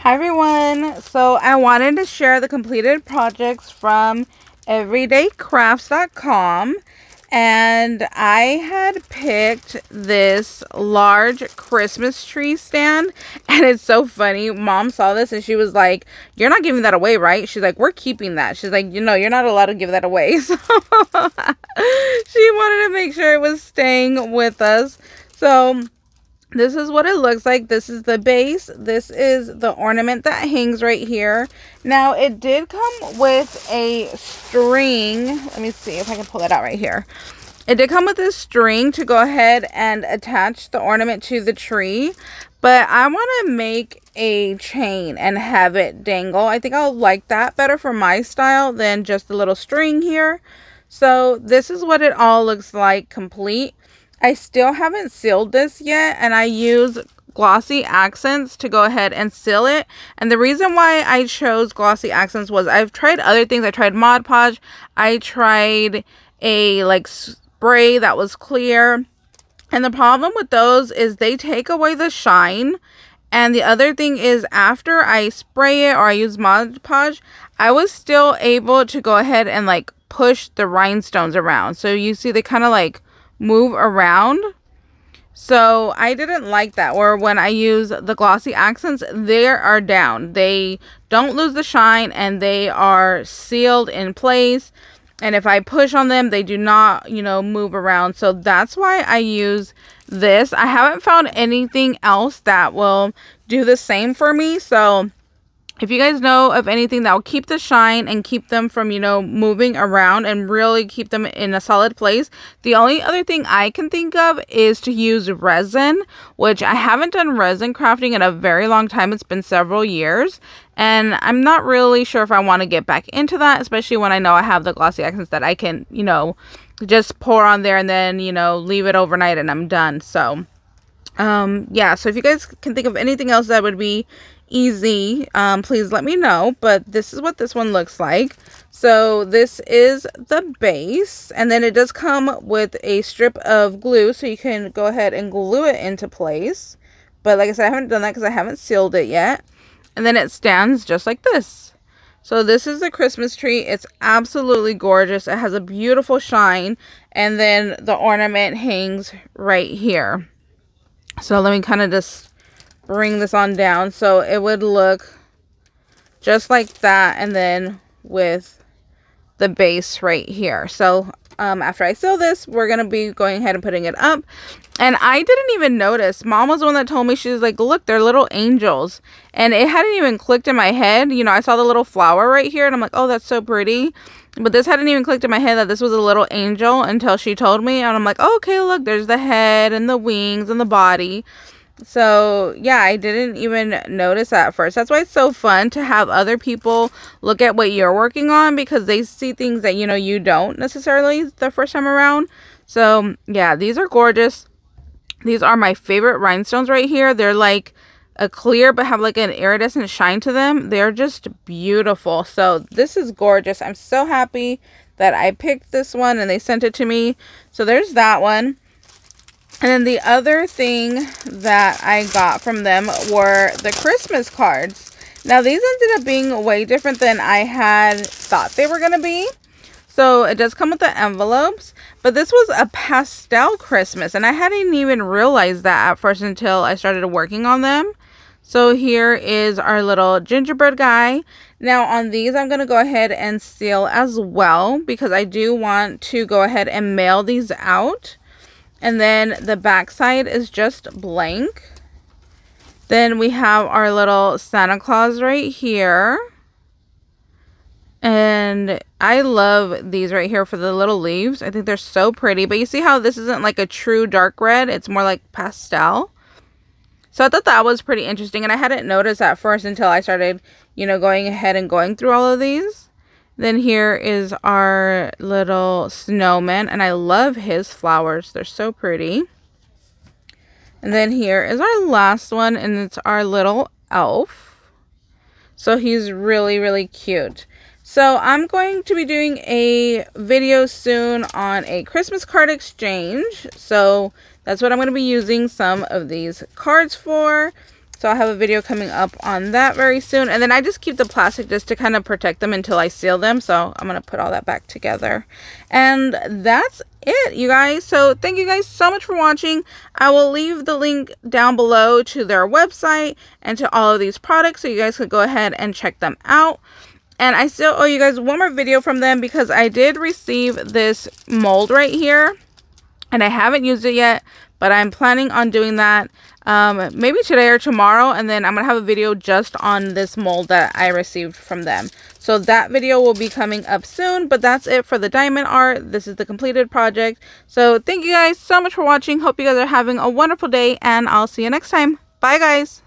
Hi everyone, so I wanted to share the completed projects from everydaycrafts.com, and I had picked this large Christmas tree stand, and it's so funny. Mom saw this and she was like, "You're not giving that away, right?" She's like, "We're keeping that." She's like, "You know, you're not allowed to give that away." So she wanted to make sure it was staying with us. So this is what it looks like. This is the base. This is the ornament that hangs right here. Now, it did come with a string. Let me see if I can pull that out right here. It did come with a string to go ahead and attach the ornament to the tree. But I want to make a chain and have it dangle. I think I'll like that better for my style than just a little string here. So this is what it all looks like complete. I still haven't sealed this yet, and I use glossy accents to go ahead and seal it. And the reason why I chose glossy accents was I've tried other things. I tried Mod Podge. I tried a spray that was clear. And the problem with those is they take away the shine. And the other thing is, after I spray it or I use Mod Podge, I was still able to go ahead and push the rhinestones around. So you see they kind of move around. So I didn't like that. Or when I use the glossy accents, they are down. They don't lose the shine and they are sealed in place. And if I push on them, they do not, move around. So that's why I use this. I haven't found anything else that will do the same for me. So if you guys know of anything that will keep the shine and keep them from, moving around and really keep them in a solid place. The only other thing I can think of is to use resin, which I haven't done resin crafting in a very long time. It's been several years. And I'm not really sure if I want to get back into that, especially when I know I have the glossy accents that I can, just pour on there and then, leave it overnight and I'm done. So, yeah. So if you guys can think of anything else that would be easy, please let me know. But this is what this one looks like. So this is the base, and then it does come with a strip of glue so you can go ahead and glue it into place. But like I said, I haven't done that because I haven't sealed it yet. And then it stands just like this. So this is the Christmas tree. It's absolutely gorgeous. It has a beautiful shine, and then the ornament hangs right here. So let me kind of just bring this on down. So it would look just like that, and then with the base right here. So after I seal this, we're gonna be going ahead and putting it up. And I didn't even notice. Mom was the one that told me. She was like, "Look, they're little angels," and it hadn't even clicked in my head. I saw the little flower right here and I'm like, "Oh, that's so pretty," but this hadn't even clicked in my head that this was a little angel until she told me. And I'm like, "Oh, okay, look, there's the head and the wings and the body." So yeah, I didn't even notice that at first. That's why it's so fun to have other people look at what you're working on, because they see things that you don't necessarily the first time around. So yeah, these are gorgeous. These are my favorite rhinestones right here. They're like a clear but have an iridescent shine to them. They're just beautiful. So this is gorgeous. I'm so happy that I picked this one and they sent it to me. So there's that one. And then the other thing that I got from them were the Christmas cards. Now, these ended up being way different than I had thought they were going to be. So it does come with the envelopes, but this was a pastel Christmas, and I hadn't even realized that at first until I started working on them. So here is our little gingerbread guy. Now on these, I'm going to go ahead and seal as well, because I do want to go ahead and mail these out. And then the back side is just blank. Then we have our little Santa Claus right here. And I love these right here for the little leaves. I think they're so pretty. But you see how this isn't like a true dark red. It's more like pastel. So I thought that was pretty interesting. And I hadn't noticed at first until I started, going ahead and going through all of these. Then here is our little snowman, and I love his flowers. They're so pretty. And then here is our last one, and it's our little elf. So he's really, really cute. So I'm going to be doing a video soon on a Christmas card exchange. So that's what I'm going to be using some of these cards for. So I'll have a video coming up on that very soon. And then I just keep the plastic just to kind of protect them until I seal them. So I'm going to put all that back together. And that's it, you guys. So thank you guys so much for watching. I will leave the link down below to their website and to all of these products, so you guys can go ahead and check them out. And I still owe you guys one more video from them, because I did receive this mold right here and I haven't used it yet, but I'm planning on doing that maybe today or tomorrow, and then I'm gonna have a video just on this mold that I received from them. So that video will be coming up soon. But that's it for the diamond art. This is the completed project. So thank you guys so much for watching. Hope you guys are having a wonderful day, and I'll see you next time. Bye guys.